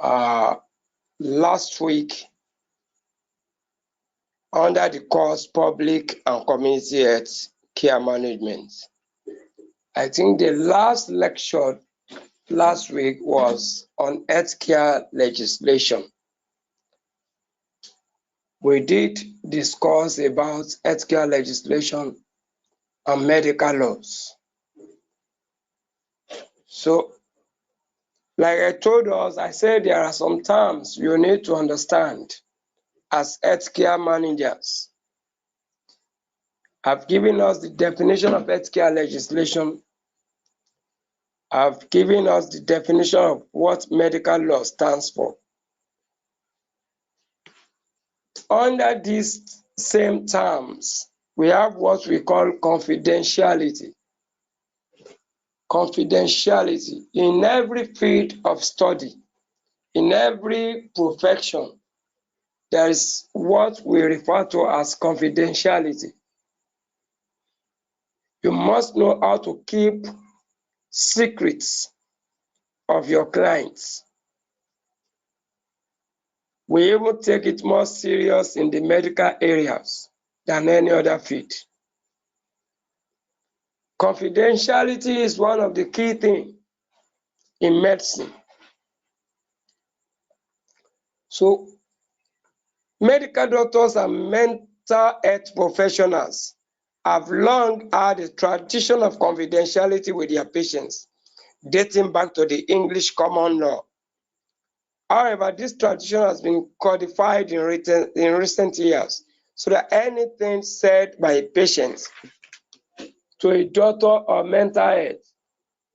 uh, last week under the course Public and Community Health Care Management. I think the last lecture last week was on healthcare legislation. We did discuss about healthcare legislation and medical laws. So, like I told us, I said there are some terms you need to understand as healthcare managers. I've given us the definition of healthcare legislation. I've given us the definition of what medical law stands for. Under these same terms, we have what we call confidentiality. Confidentiality in every field of study, in every profession, there is what we refer to as confidentiality. You must know how to keep secrets of your clients. We even take it more serious in the medical areas than any other field. Confidentiality is one of the key things in medicine. So, medical doctors and mental health professionals have long had a tradition of confidentiality with their patients, dating back to the English common law. However, this tradition has been codified in recent years, so that anything said by a patient to a doctor or mental health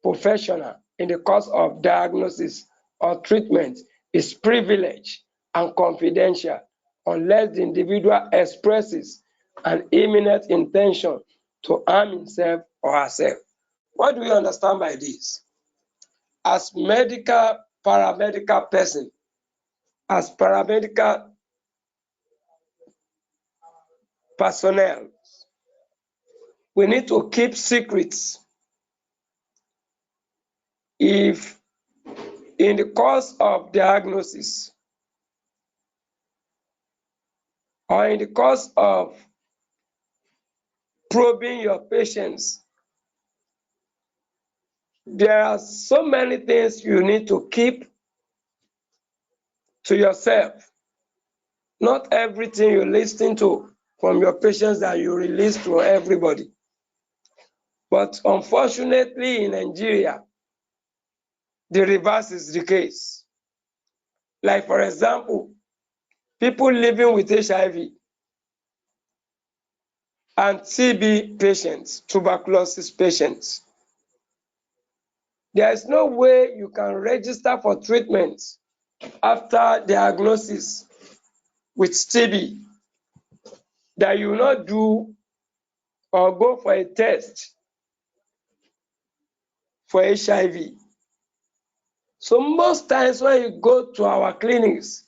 professional in the course of diagnosis or treatment is privileged and confidential unless the individual expresses an imminent intention to harm himself or herself. What do we understand by this? As medical, paramedical person, as paramedical personnel, we need to keep secrets. If in the course of diagnosis or in the course of probing your patients, there are so many things you need to keep to yourself. Not everything you listen to from your patients that you release to everybody. But unfortunately in Nigeria, the reverse is the case. Like for example, people living with HIV and TB patients, tuberculosis patients. There is no way you can register for treatment after diagnosis with TB that you will not do or go for a test for HIV. So most times when you go to our clinics,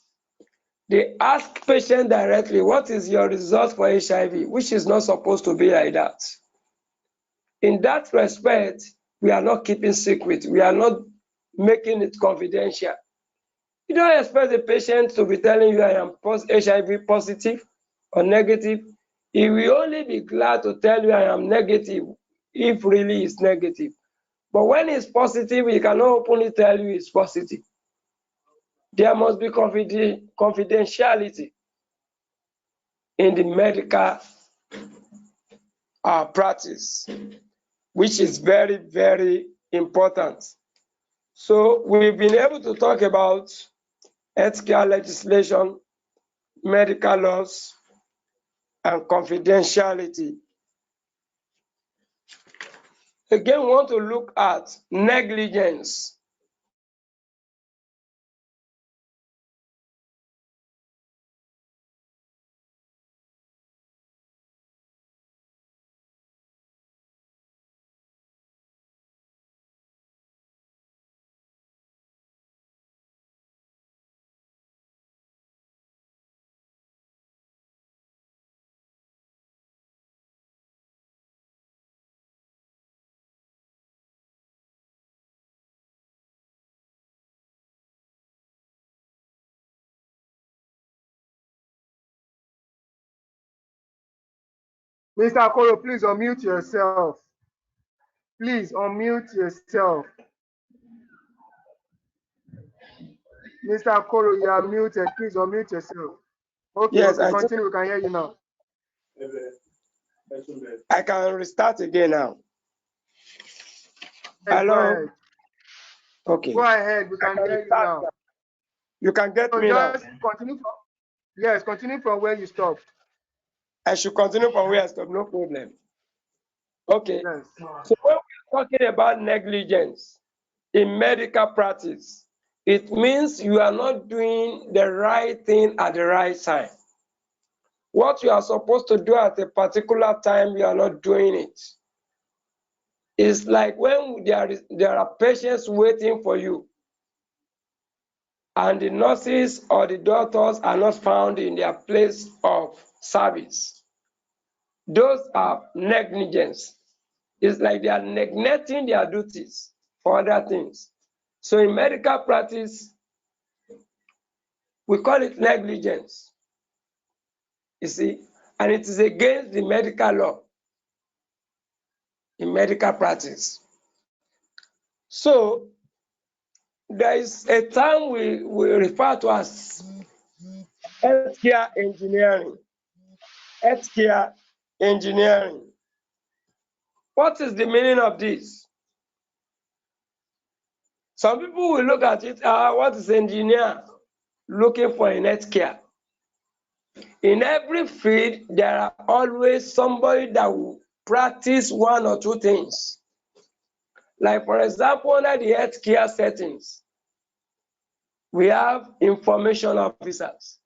they ask patients directly, what is your result for HIV, which is not supposed to be like that. In that respect, we are not keeping secret. We are not making it confidential. You don't expect the patient to be telling you, I am HIV positive or negative. He will only be glad to tell you, I am negative, if really it's negative. But when it's positive, he cannot openly tell you it's positive. There must be confidentiality in the medical practice, which is very, very important. So we've been able to talk about healthcare legislation, medical laws, and confidentiality. Again, we want to look at negligence. Mr. Okoro, please unmute yourself. Please unmute yourself. Mr. Okoro, you are muted. Please unmute yourself. Okay, Yes, okay, continue. We can hear you now. I can restart again now. Yes, go Hello? ahead. Okay. Go ahead. We can hear you now. You can get So me now. just continue from, yes, continue from where you stopped. I should continue from where I stopped, no problem. Okay. Yes. So when we're talking about negligence in medical practice, it means you are not doing the right thing at the right time. What you are supposed to do at a particular time, you are not doing it. It's like when there are patients waiting for you, and the nurses or the doctors are not found in their place of service. Those are negligence. It's like they are neglecting their duties for other things. So in medical practice, we call it negligence. You see, and it is against the medical law in medical practice. So there is a term we refer to as healthcare engineering. Healthcare engineering. What is the meaning of this? Some people will look at it, what is engineer looking for in healthcare? In every field, there are always somebody that will practice one or two things. Like, for example, under the healthcare settings, we have information officers.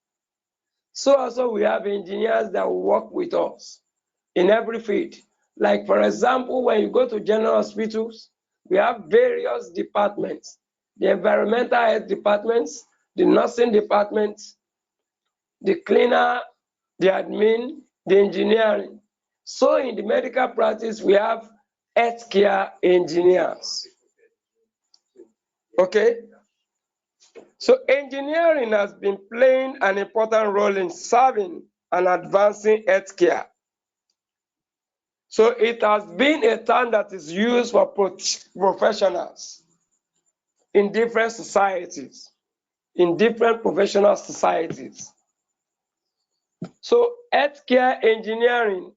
So also we have engineers that will work with us in every field. Like, for example, when you go to general hospitals, we have various departments. The environmental health departments, the nursing departments, the cleaner, the admin, the engineering. So in the medical practice, we have healthcare engineers. Okay? So engineering has been playing an important role in serving and advancing healthcare. So it has been a term that is used for professionals in different societies, in different professional societies. So healthcare engineering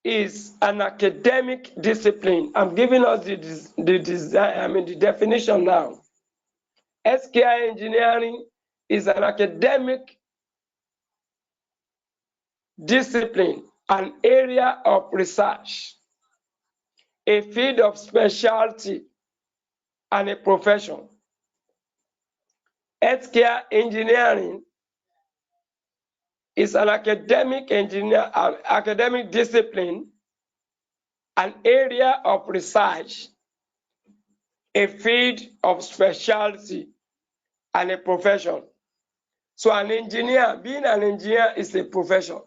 is an academic discipline. I'm giving us the definition now. Healthcare engineering is an academic discipline, an area of research, a field of specialty, and a profession. Healthcare engineering is an academic discipline, an area of research, a field of specialty, and a profession. So an engineer, being an engineer is a profession.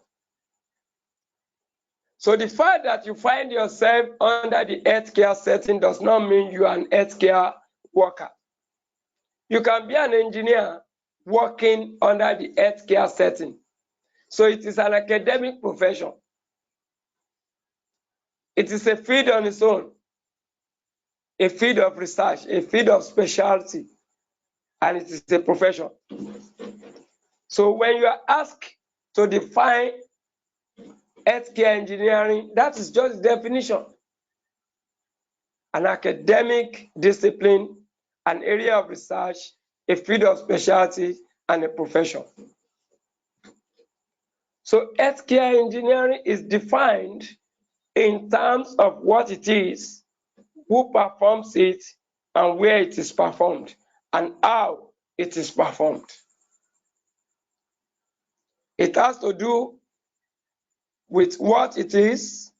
So the fact that you find yourself under the healthcare setting does not mean you are an healthcare worker. You can be an engineer working under the healthcare setting. So it is an academic profession. It is a field on its own, a field of research, a field of specialty, and it is a profession. So when you are asked to define healthcare engineering, that is just the definition. An academic discipline, an area of research, a field of specialty, and a profession. So healthcare engineering is defined in terms of what it is, who performs it, and where it is performed, and how it is performed. It has to do with what it is,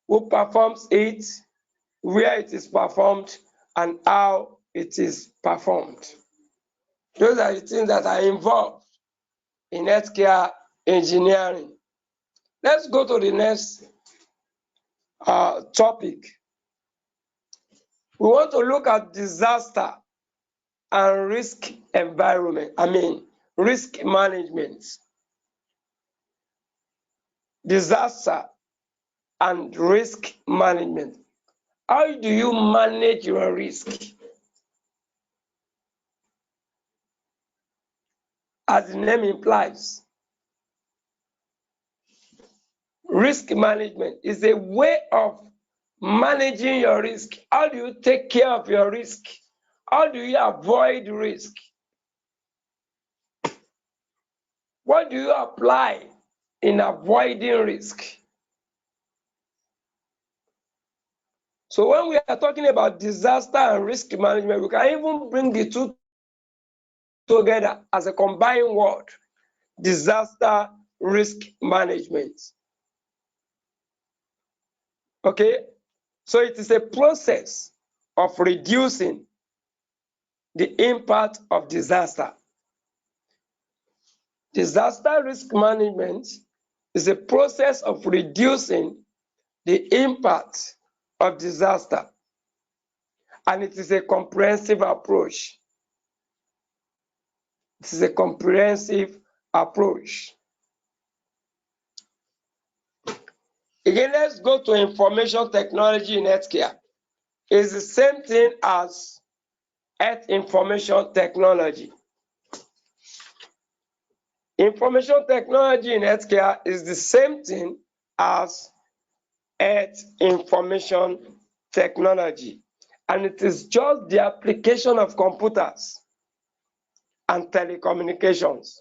who performs it, where it is performed, and how it is performed. Those are the things that are involved in healthcare engineering. Let's go to the next topic. We want to look at disaster and risk risk management. disaster and risk management. How do you manage your risk? As the name implies, risk management is a way of managing your risk. How do you take care of your risk? How do you avoid risk? What do you apply in avoiding risk? So when we are talking about disaster and risk management, we can even bring the two together as a combined word: disaster risk management. Okay, so it is a process of reducing the impact of disaster. Disaster risk management is a process of reducing the impact of disaster, and it is a comprehensive approach. It is a comprehensive approach. Again, let's go to information technology in healthcare. It's the same thing as health information technology. Information technology in healthcare is the same thing as health information technology, and it is just the application of computers and telecommunications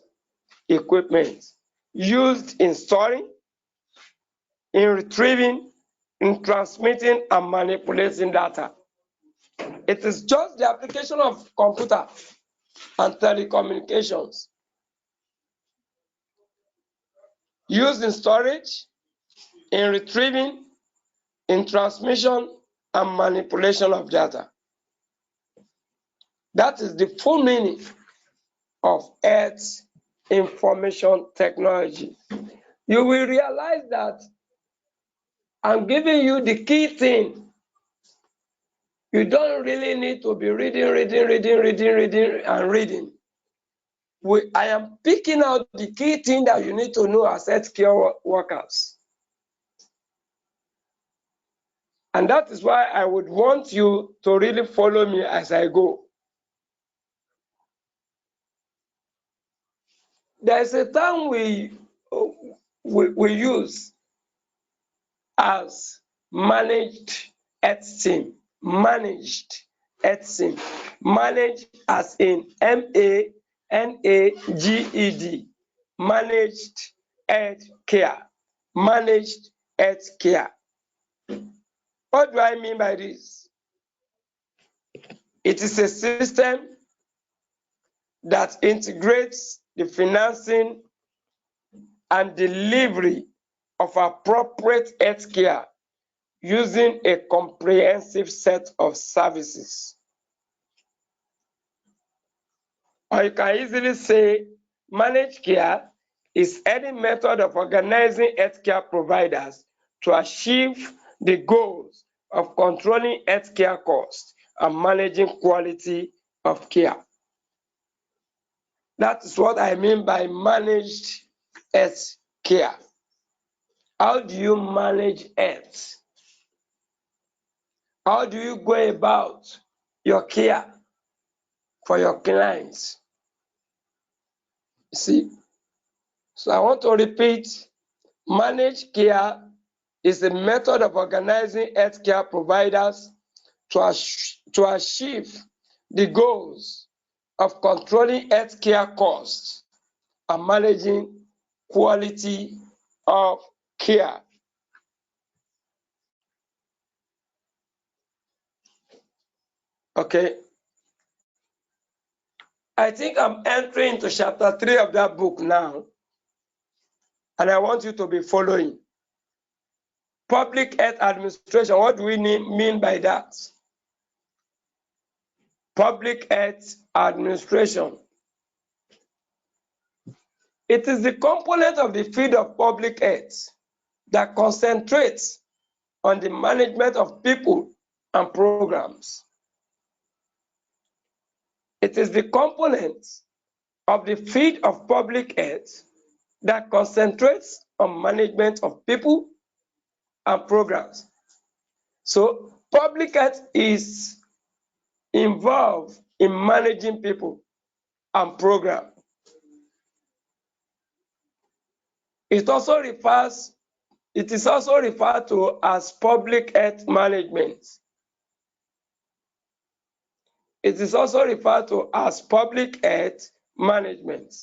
equipment used in storing, in retrieving, in transmitting, and manipulating data. It is just the application of computer and telecommunications used in storage, in retrieving, in transmission, and manipulation of data. That is the full meaning of health information technology. You will realize that I'm giving you the key thing. You don't really need to be reading. I am picking out the key thing that you need to know as healthcare workers. And that is why I would want you to really follow me as I go. There's a term we use as managed health team. Managed health team. Managed as in MANAGED. Managed health care. Managed health care. What do I mean by this? It is a system that integrates the financing and delivery of appropriate health care using a comprehensive set of services. Or you can easily say managed care is any method of organizing healthcare providers to achieve the goals of controlling healthcare costs and managing quality of care. That is what I mean by managed health care. How do you manage health? How do you go about your care for your clients? See, so I want to repeat, managed care is a method of organizing healthcare providers to achieve the goals of controlling healthcare costs and managing quality of care. Okay. I think I'm entering into chapter 3 of that book now, and I want you to be following. Public health administration, what do we mean by that? Public health administration. It is the component of the field of public health that concentrates on the management of people and programs. It is the component of the field of public health that concentrates on management of people and programs. So public health is involved in managing people and program. It is also referred to as public health management. It is also referred to as public health management.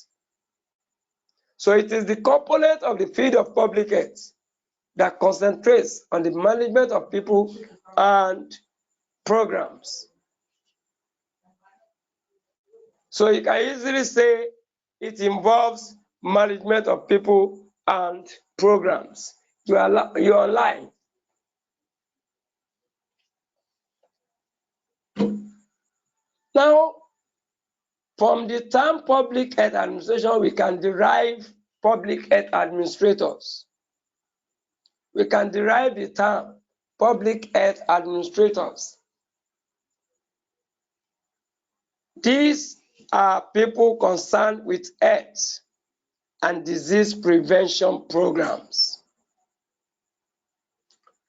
So it is the component of the field of public health that concentrates on the management of people and programs. So you can easily say it involves management of people and programs. You're online. Now, from the term public health administration, we can derive public health administrators. We can derive the term public health administrators. These are people concerned with health and disease prevention programs.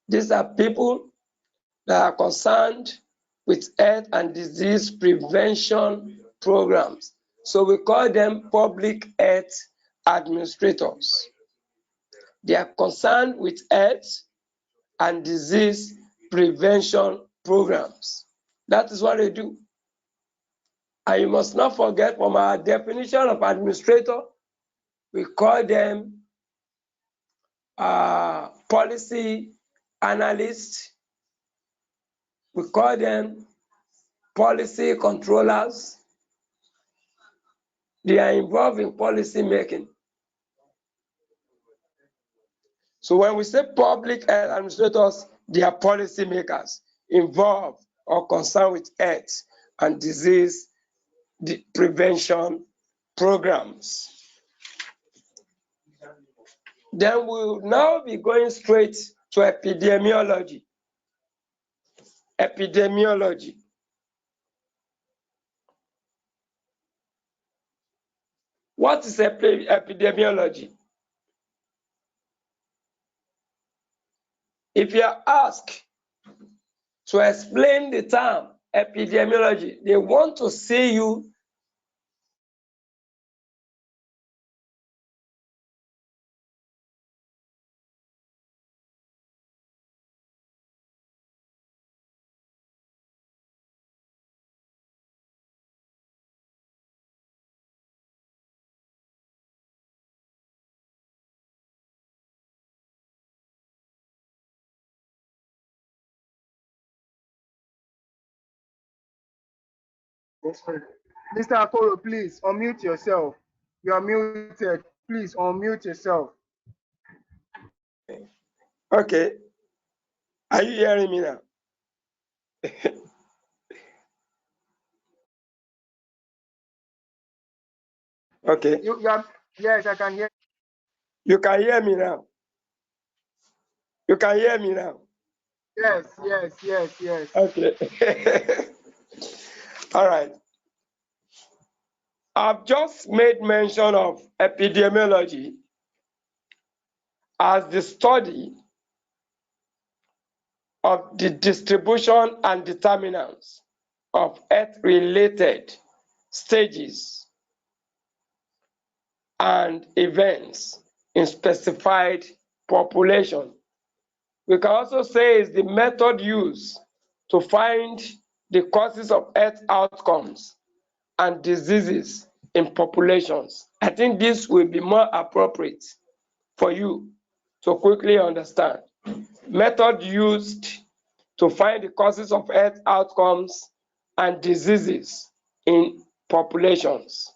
These are people that are concerned with health and disease prevention programs. So we call them public health administrators. They are concerned with health and disease prevention programs. That is what they do. And you must not forget, from our definition of administrator, we call them policy analysts. We call them policy controllers. They are involved in policy making. So when we say public health administrators, they are policy makers involved or concerned with health and disease prevention programs. Then we'll now be going straight to epidemiology. Epidemiology. What is epidemiology? If you are asked to explain the term epidemiology, they want to see you Mr. Akoro, please unmute yourself. You are muted. Please unmute yourself. Okay. Are you hearing me now? Okay. Yes, I can hear. You can hear me now. You can hear me now. Yes. Okay. All right. I've just made mention of epidemiology as the study of the distribution and determinants of health-related stages and events in specified population. We can also say it's the method used to find the causes of health outcomes and diseases in populations. I think this will be more appropriate for you to quickly understand. Method used to find the causes of health outcomes and diseases in populations.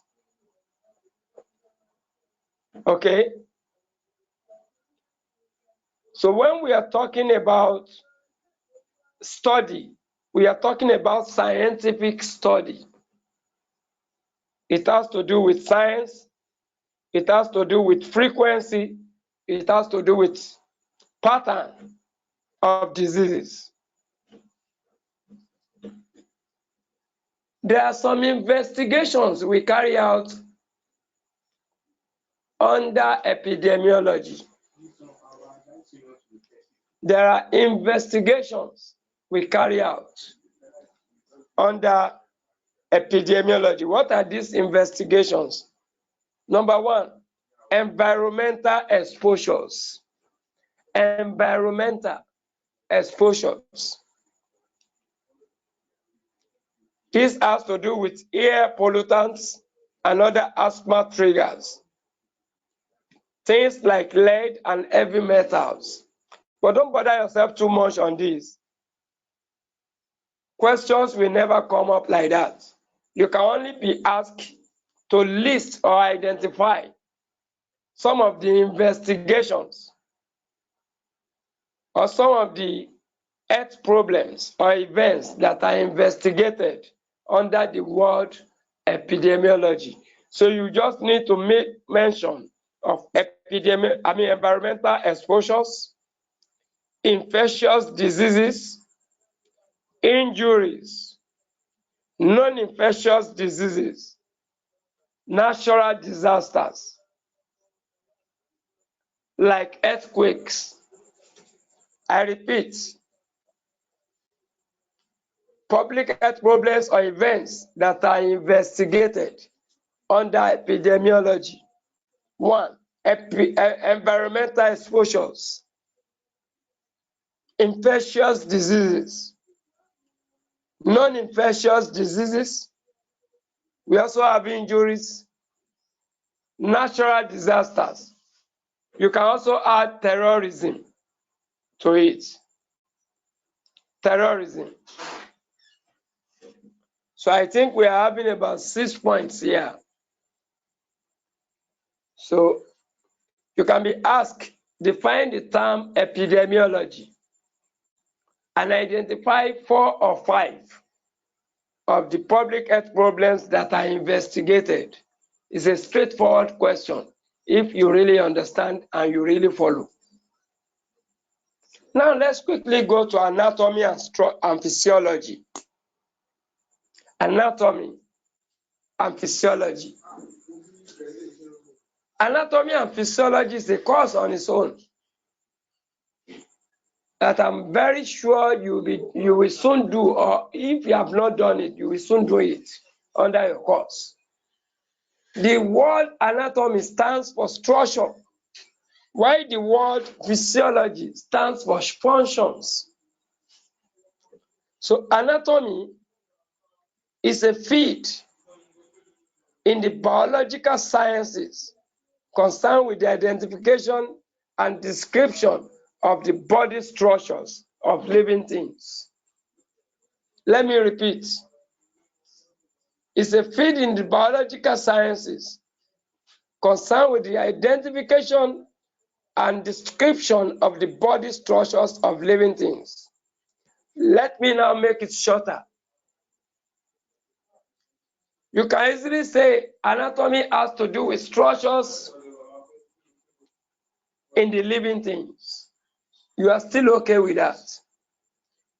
Okay? So when we are talking about study, we are talking about scientific study. It has to do with science, it has to do with frequency, it has to do with pattern of diseases. There are some investigations we carry out under epidemiology. There are investigations we carry out under epidemiology. What are these investigations? Number one, environmental exposures. Environmental exposures. This has to do with air pollutants and other asthma triggers. Things like lead and heavy metals. But don't bother yourself too much on this. Questions will never come up like that. You can only be asked to list or identify some of the investigations or some of the health problems or events that are investigated under the word epidemiology. So you just need to make mention of environmental exposures, infectious diseases, injuries, non-infectious diseases, natural disasters like earthquakes. I repeat, public health problems or events that are investigated under epidemiology. One, environmental exposures, infectious diseases, non-infectious diseases. We also have injuries, natural disasters. You can also add terrorism to it. Terrorism. So I think we are having about 6 points here. So you can be asked, define the term epidemiology and identify 4 or 5 of the public health problems that are investigated. It's a straightforward question if you really understand and you really follow. Now let's quickly go to anatomy and physiology. Anatomy and physiology. Anatomy and physiology is a course on its own that I'm very sure you will soon do, or if you have not done it, you will soon do it under your course. The word anatomy stands for structure, while the word physiology stands for functions. So anatomy is a field in the biological sciences concerned with the identification and description of the body structures of living things. Let me repeat. It's a field in the biological sciences concerned with the identification and description of the body structures of living things. Let me now make it shorter. You can easily say anatomy has to do with structures in the living things. You are still okay with that.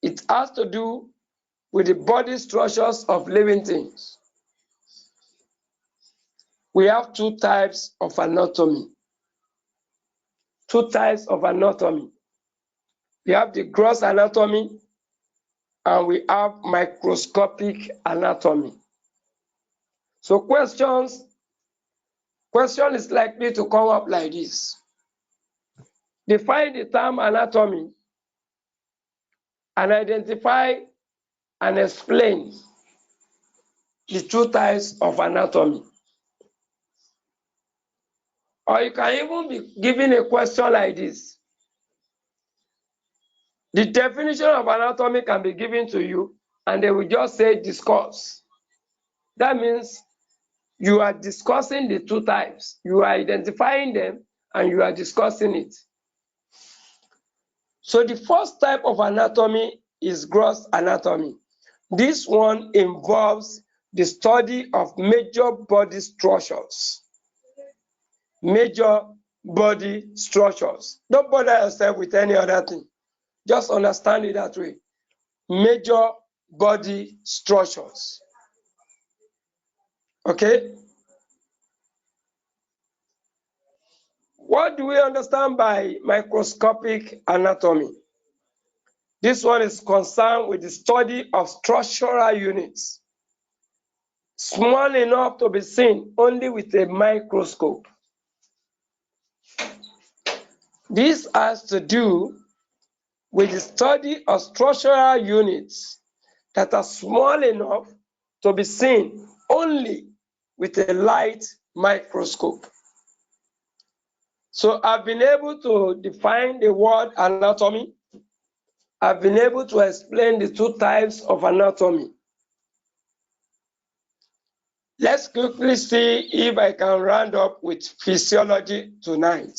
It has to do with the body structures of living things. We have 2 types of anatomy. 2 types of anatomy. We have the gross anatomy and we have microscopic anatomy. So question is likely to come up like this. Define the term anatomy and identify and explain the 2 types of anatomy. Or you can even be given a question like this. The definition of anatomy can be given to you and they will just say discuss. That means you are discussing the 2 types. You are identifying them and you are discussing it. So the first type of anatomy is gross anatomy. This one involves the study of major body structures. Major body structures. Don't bother yourself with any other thing. Just understand it that way. Major body structures. Okay? What do we understand by microscopic anatomy? This one is concerned with the study of structural units, small enough to be seen only with a microscope. This has to do with the study of structural units that are small enough to be seen only with a light microscope. So I've been able to define the word anatomy. I've been able to explain the two types of anatomy. Let's quickly see if I can round up with physiology tonight.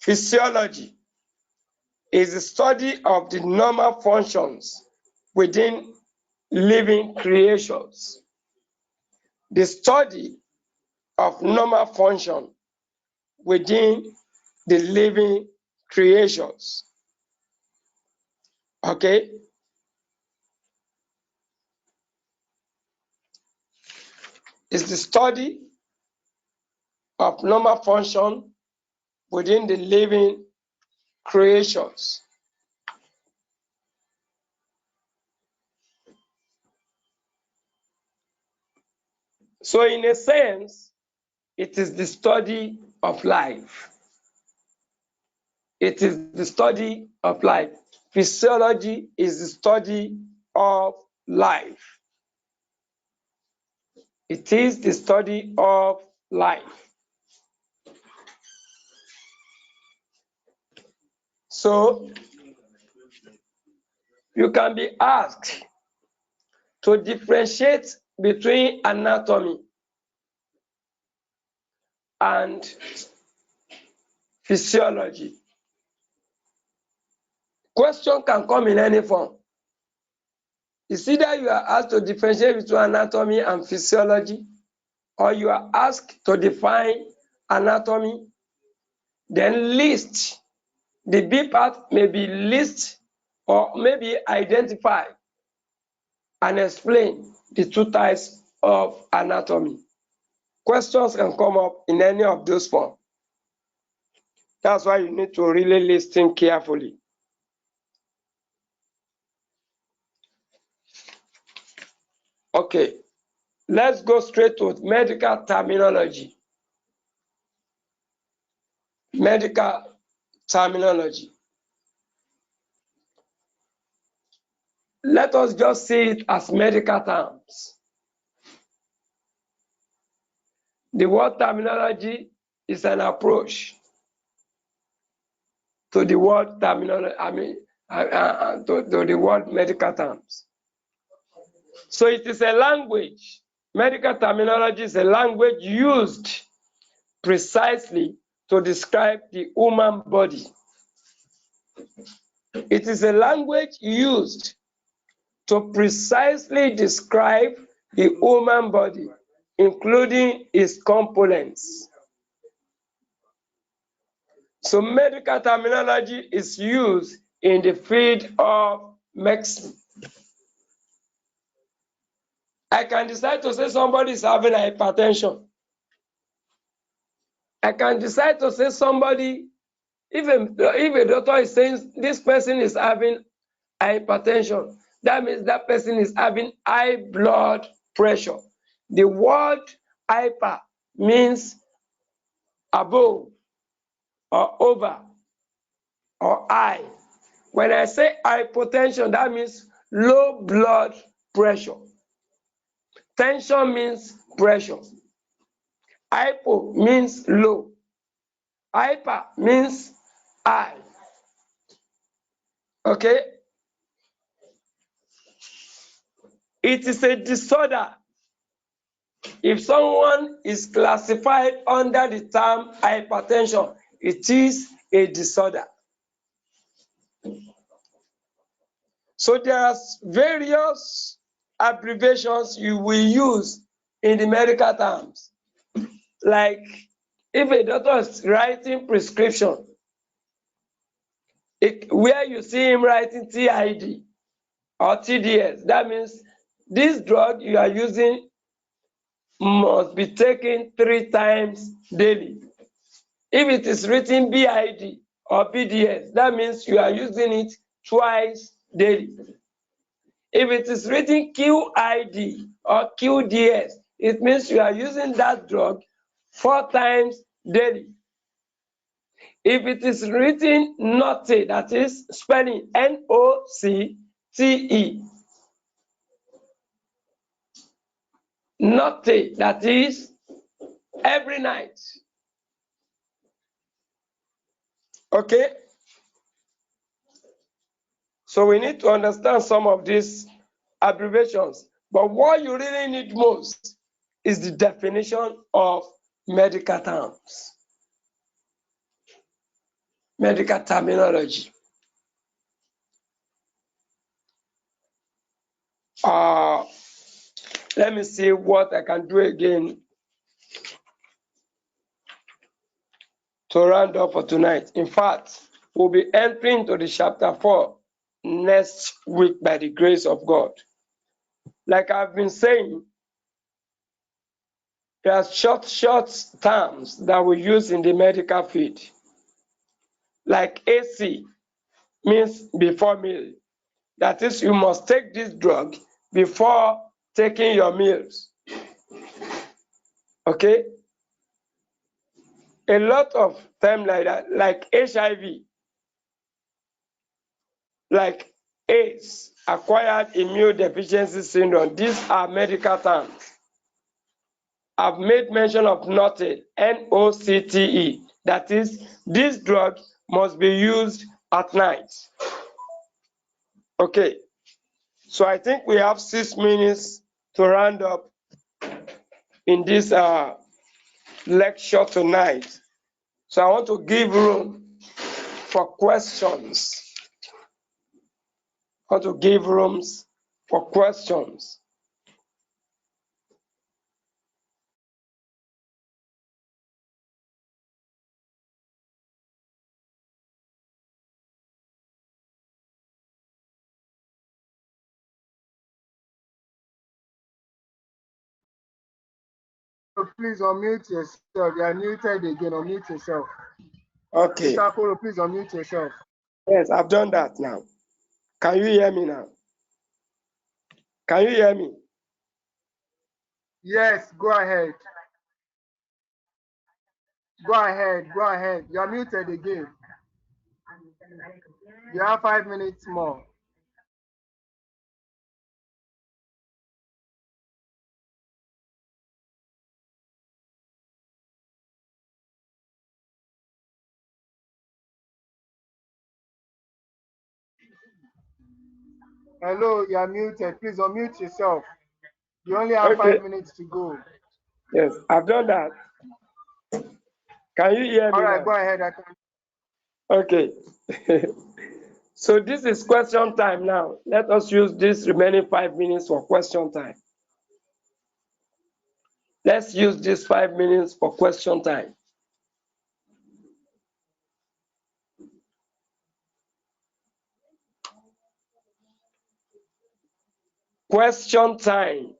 Physiology is the study of the normal functions within living creations. The study of normal function within the living creations. Okay? It's the study of normal function within the living creations. So in a sense, it is the study of life. It is the study of life. Physiology is the study of life. It is the study of life. So you can be asked to differentiate between anatomy and physiology. Question can come in any form. It's either you are asked to differentiate between anatomy and physiology, or you are asked to define anatomy, then list. The B part may be list or maybe identify and explain the two types of anatomy. Questions can come up in any of those forms. That's why you need to really listen carefully. Okay, let's go straight to medical terminology. Medical terminology. Let us just see it as medical terms. The word terminology is an approach to the word terminology, to the word medical terms. So it is a language. Medical terminology is a language used precisely to describe the human body. It is a language used to precisely describe the human body, including its components. So medical terminology is used in the field of medicine. I can decide to say somebody is having hypertension. I can decide to say somebody, if a doctor is saying this person is having hypertension, that means that person is having high blood pressure. The word hyper means above or over or high. When I say hypotension, that means low blood pressure. Tension means pressure. Hypo means low. Hyper means high. Okay? It is a disorder. If someone is classified under the term hypertension, it is a disorder. So there are various abbreviations you will use in the medical terms. Like if a doctor is writing prescription, where you see him writing TID or TDS, that means this drug you are using must be taken 3 times daily. If it is written BID or BDS, that means you are using it twice daily. If it is written QID or QDS, it means you are using that drug 4 times daily. If it is written NOCTE, that is spelling NOCTE, NOCTE, that is every night. Okay? So we need to understand some of these abbreviations. But what you really need most is the definition of medical terms, medical terminology. Let me see what I can do again to round up for tonight. In fact, we'll be entering into the chapter 4 next week by the grace of God. Like I've been saying, there are short terms that we use in the medical field. Like AC means before meal. That is, you must take this drug before taking your meals. Okay? A lot of terms like that, like HIV, like AIDS, acquired immune deficiency syndrome. These are medical terms. I've made mention of NOCTE, NOCTE. That is, this drug must be used at night. Okay, so I think we have 6 minutes to round up in this lecture tonight. So I want to give room for questions. I want to give rooms for questions. So please unmute yourself. You are muted again. Unmute yourself. Okay. Mr. Kolo, please unmute yourself. Yes, I've done that now. Can you hear me now? Can you hear me? Yes, go ahead. Go ahead. Go ahead. You are muted again. You have 5 minutes more. Hello, you are muted. Please unmute yourself. You only have Okay. 5 minutes to go. Yes, I've done that. Can you hear me All right, now? go ahead. I can. Okay. So this is question time now. Let us use this remaining 5 minutes for question time. Let's use this 5 minutes for question time. Question time.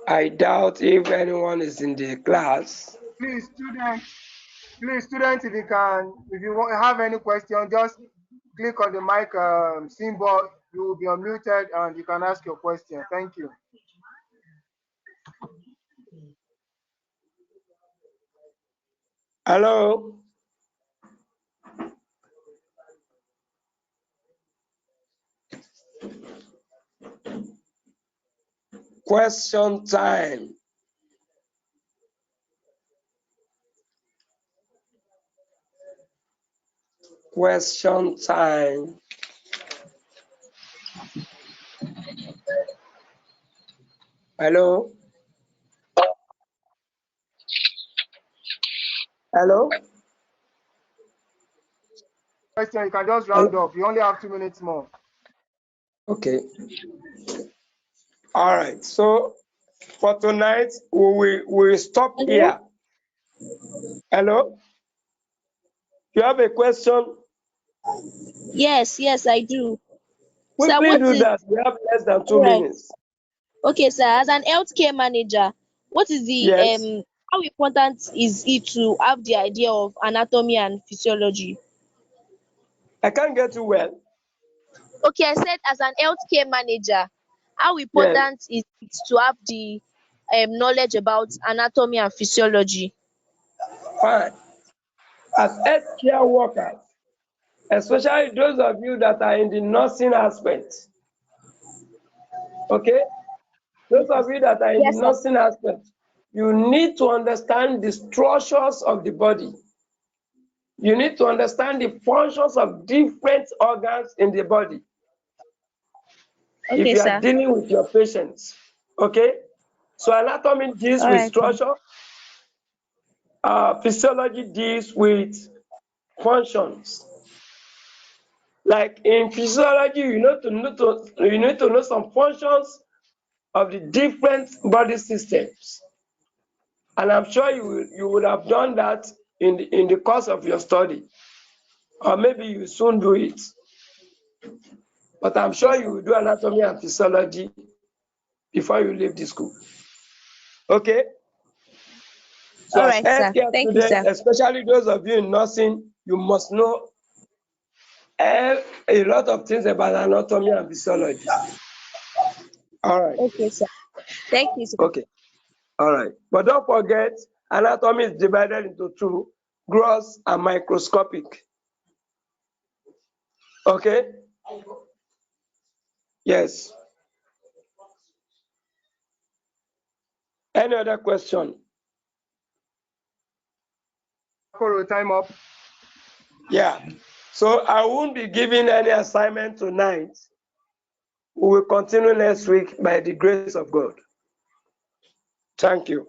I doubt if anyone is in the class. Please, students, if you have any question, just click on the mic symbol. You will be unmuted and you can ask your question. Thank you. Hello? Question time. Question time. Hello? Hello? Question, you can just round up. You only have 2 minutes more. Okay. All right. So for tonight, we will stop here. Hello? You have a question? Yes, I do. Sir, Quickly what do is that. We have less than 2 all right? minutes. Okay, sir. As an healthcare manager, what is the Yes. how important is it to have the idea of anatomy and physiology? I can't get you well. Okay, I said as an healthcare manager, how Yes. important is it to have the knowledge about anatomy and physiology? Fine. As healthcare workers, especially those of you that are in the nursing aspect, okay? Those of you that are in the Yes, sir. nursing aspect, you need to understand the structures of the body. You need to understand the functions of different organs in the body if Okay, you are sir. dealing with your patients. Okay? So anatomy deals All with right, sir. structure, physiology deals with functions. Like in physiology, you need to know some functions of the different body systems. And I'm sure you would have done that in the course of your study. Or maybe you soon do it. But I'm Okay, sure you sir. will do anatomy and physiology before you leave the school. Okay? So All as right, sir. healthcare Thank you, students, sir. especially those of you in nursing, you must know a lot of things about anatomy and physiology. All right. Okay, sir. Thank you, sir. Okay. All right. But don't forget, anatomy is divided into two, gross and microscopic. Okay? Yes. Any other question? Koro, time up. Yeah. So I won't be giving any assignment tonight. We will continue next week by the grace of God. Thank you.